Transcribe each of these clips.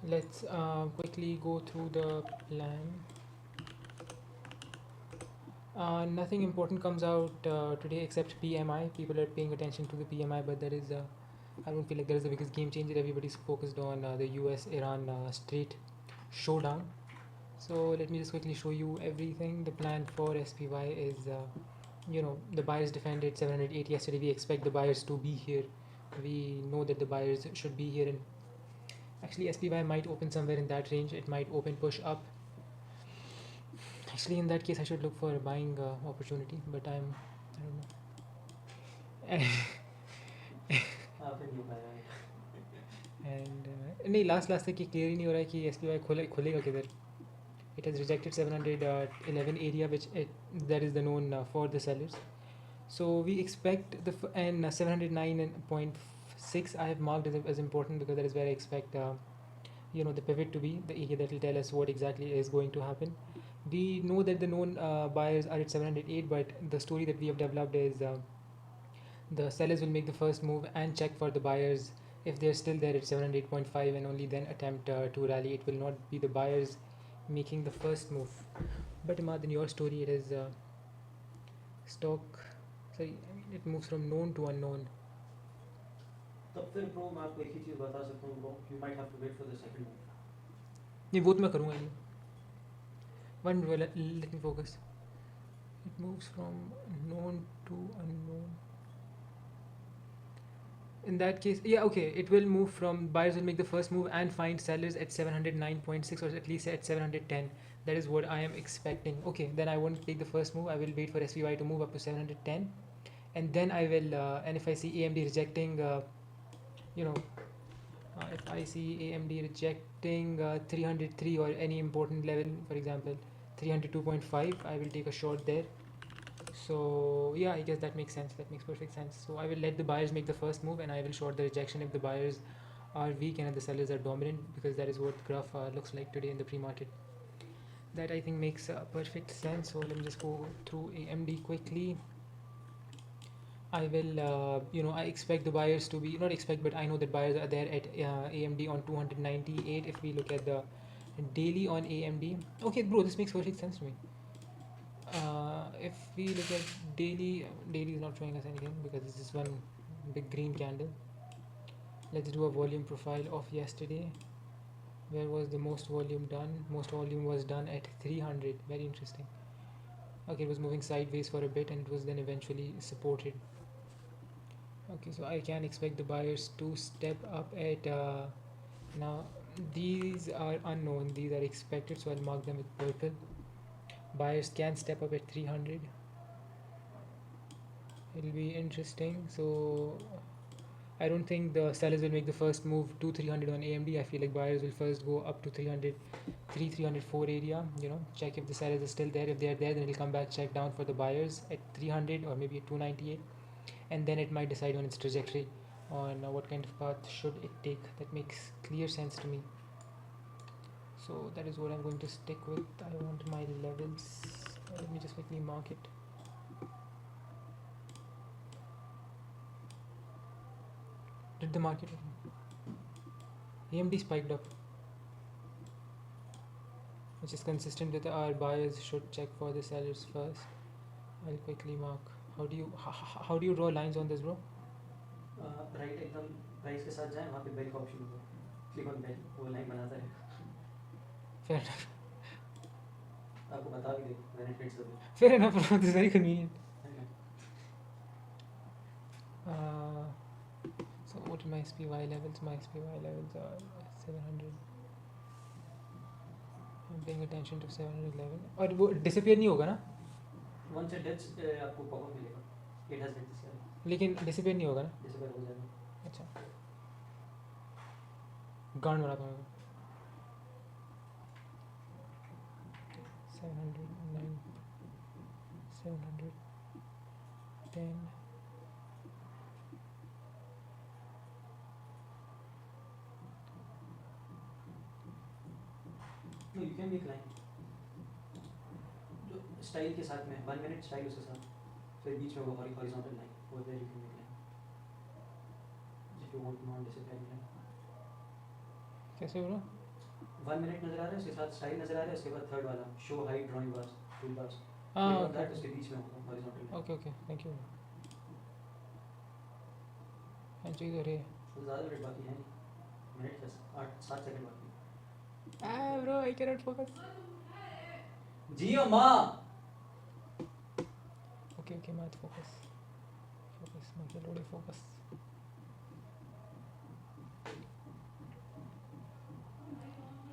Let's quickly go through the plan. Nothing important comes out today except PMI. People are paying attention to the PMI, but there is I don't feel like there is the biggest game changer. Everybody's focused on the US Iran straight showdown. So let me just quickly show you everything. The plan for SPY is, the buyers defended 708 yesterday. We expect the buyers to be here. We know that the buyers should be here, and actually SPY might open somewhere in that range. It might open push up. Actually, in that case, I should look for a buying opportunity, but I don't know. आपने नहीं पाया है And नहीं last तक ये clear ही नहीं हो रहा है कि एस पी वाई खुलेगा किधर. It has rejected 711 area, which that is the known for the sellers. So we expect and 709.6 I have marked as important because that is where I expect the pivot to be the area that will tell us what exactly is going to happen. We know that the known buyers are at 708, but the story that we have developed is the sellers will make the first move and check for the buyers if they're still there at 708.5, and only then attempt to rally. It will not be the buyers making the first move. But Imad, in your story, it is stock. Sorry, I mean it moves from known to unknown. तब फिर bro मैं आपको एक ही चीज़ बता सकता हूँ bro you might have to wait for the second move नहीं वो तो मैं करूँगा ही. One let me focus. It moves from known to unknown. In that case, yeah, okay, it will move from buyers will make the first move and find sellers at 709.6 or at least at 710. That is what I am expecting. Okay, then I won't take the first move. I will wait for SPY to move up to 710, and then I will. And if I see AMD rejecting, you know, if I see AMD rejecting 303 or any important level, for example, 302.5, I will take a short there. So yeah, I guess that makes sense. That makes perfect sense. So I will let the buyers make the first move, and I will short the rejection if the buyers are weak and the sellers are dominant, because that is what the graph looks like today in the pre-market. That I think makes perfect sense. So let me just go through AMD quickly. I will, I expect the buyers to be not expect, but I know that buyers are there at AMD on 298. If we look at the daily on AMD, okay, bro, this makes perfect sense to me. If we look at daily is not showing us anything because this is one big green candle. Let's do a volume profile of yesterday. Where was the most volume done? Most volume was done at 300. Very interesting. Okay, it was moving sideways for a bit and it was then eventually supported. Okay, so I can expect the buyers to step up at now. These are unknown, these are expected, so I'll mark them with purple. Buyers can step up at 300. It'll be interesting. So I don't think the sellers will make the first move to 300 on AMD. I feel like buyers will first go up to 300, 304 area. Check if the sellers are still there. If they are there, then it'll come back, check down for the buyers at 300 or maybe at 298, and then it might decide on its trajectory on what kind of path should it take. That makes clear sense to me. So that is what I'm going to stick with. I want my levels. Let me just quickly mark it. Did the market AMD spiked up, which is consistent with our buyers should check for the sellers first. I'll quickly mark. How do you draw lines on this, bro? Right एकदम price के साथ जाएं वहाँ पे bell का option होगा click on bell वो line बनाता है Fair enough. आपको बता भी दे when it hits the Fair enough, bro. This is very convenient. Uh, so what are my SPY levels? My SPY levels are 700. I'm paying attention to 711. और वो disappear नहीं होगा ना? वंस इट हिट्स आपको पॉपअप मिलेगा it has hit this level लेकिन disappear नहीं होगा ना? डिसअपीयर हो जाएगा अच्छा. गांड बनाता हूँ. 709, 710. No you can make line जो स्टाइल के साथ में 1 मिनट स्टाइल उसके साथ फिर बीच में वो हॉरिजॉन्टल लाइन वो there you can make line if you want non disappearing line कैसे bro? 1 मिनट नजर आ रहा है, उसके साथ स्टाइल नजर आ रहा है, उसके बाद थर्ड वाला show high drawing bars, tool bars, click on okay that, उसके बीच में होगा horizontal. Okay okay thank you. चाहिए तो रे तो ज़्यादा मिनट बाकी है नहीं, मिनट 8-7 सेकंड बाकी bro I can not focus. है। जियो माँ। ओके ओके मत फोकस फोकस मत लोड़े फोकस।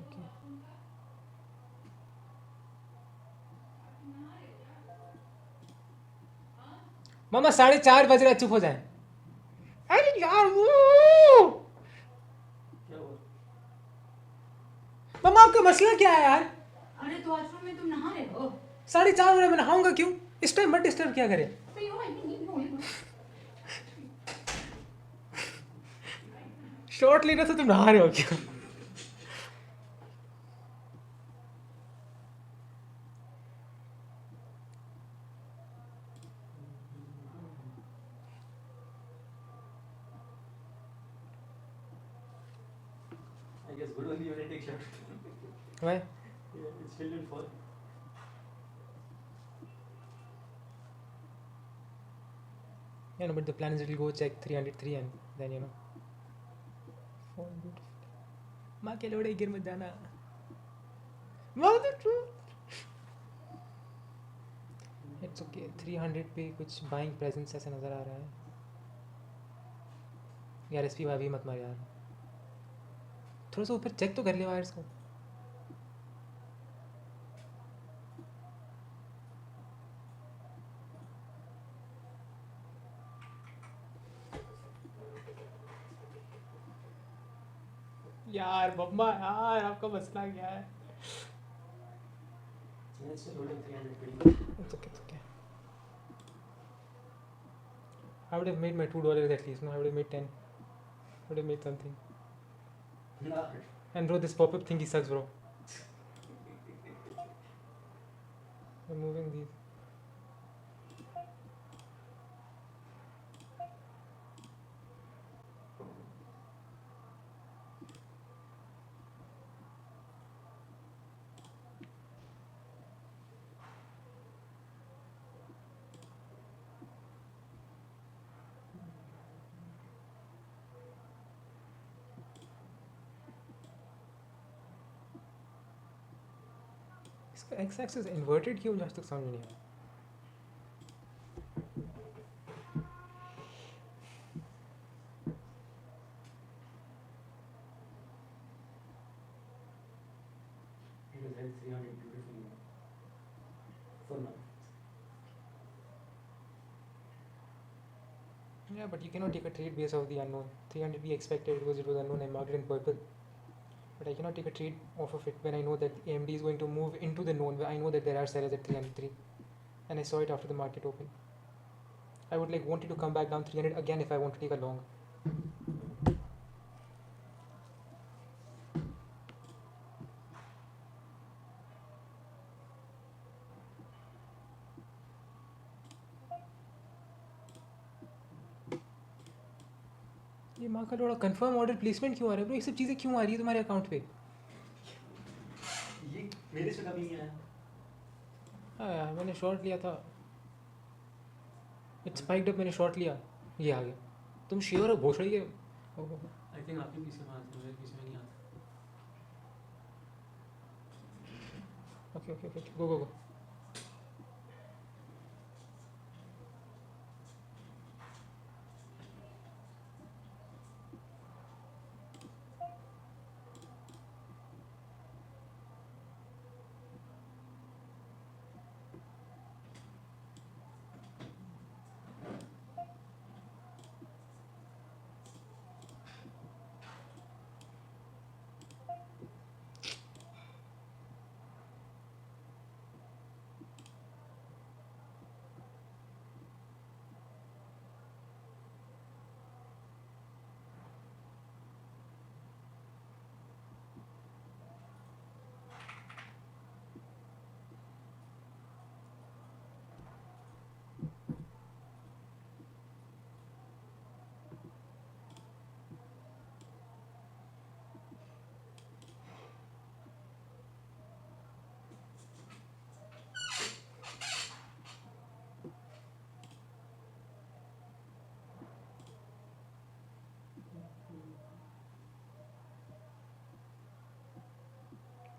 ओके मामा 4:30 बज रहा है, चुप हो जाए। अरे यार वो क्या हुआ? मामा आपका मसला क्या है यार? अरे तो आश्रम में तुम नहा रहे हो? 4:30 बजे मैं नहाऊंगा क्यों? इस टाइम मत डिस्टर्ब क्या करे। तो you I mean no you short लेना तो तुम नहा रहे हो क्या? I guess good only when I take shot. Why? Yeah, it's filled in fall. Yeah, no, but the plan is it'll go check 303 and then you know. Fall beautiful. माँ के लोड़े गिर मत जाना। Wow, the truth. It's okay. 300 पे कुछ buying presence ऐसा नज़र आ रहा है। यार एसपी भाई मत मार यार। थोड़ा सा ऊपर चेक तो कर ले वायर्स को। यार बम्मा यार आपका मसला क्या है? Yeah, it's still holding 300 pretty much. It's okay, it's okay. I would have made my $2 at least. No, I would have made 10. I would have made something. Nah. And bro, this pop-up thingy sucks, bro. I'm moving these. इसका x axis inverted क्यों मुझे आज तक समझ में नहीं आया। It was held 300 beautifully. For now. Yeah, but you cannot take a trade based off the unknown. 300 we expected because it was unknown and marked in purple. But I cannot take a trade off of it when I know that AMD is going to move into the known. I know that there are sellers at 303, and I saw it after the market open. I would like wanted to come back down 300 again if I want to take a long. ये माँ का लोड़ा confirm order placement क्यों आ रहा है bro? ये सब चीज़ें क्यों आ रही है तुम्हारे अकाउंट पे? ये मेरे से कभी नहीं आया। हाँ यार मैंने शॉर्ट लिया था, इट्स स्पाइक्ड अप, मैंने शॉर्ट लिया, ये आ गया। तुम श्योर हो भोसड़ी के? I think आपके पीछे में आते हैं, मेरे पीछे में नहीं आता। Okay okay okay go go go.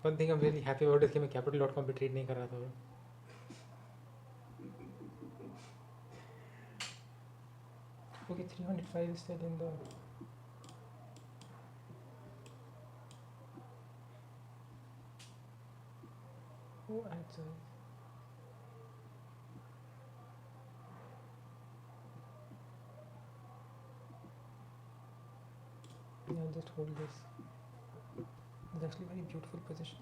One thing I'm really happy about is कि मैं capital.com पे trade नहीं कर रहा था. Okay, 305 is still in the. Oh, answer. Yeah, I'll just hold this. It's actually a very beautiful position.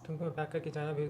तुमको pack करके जाना भी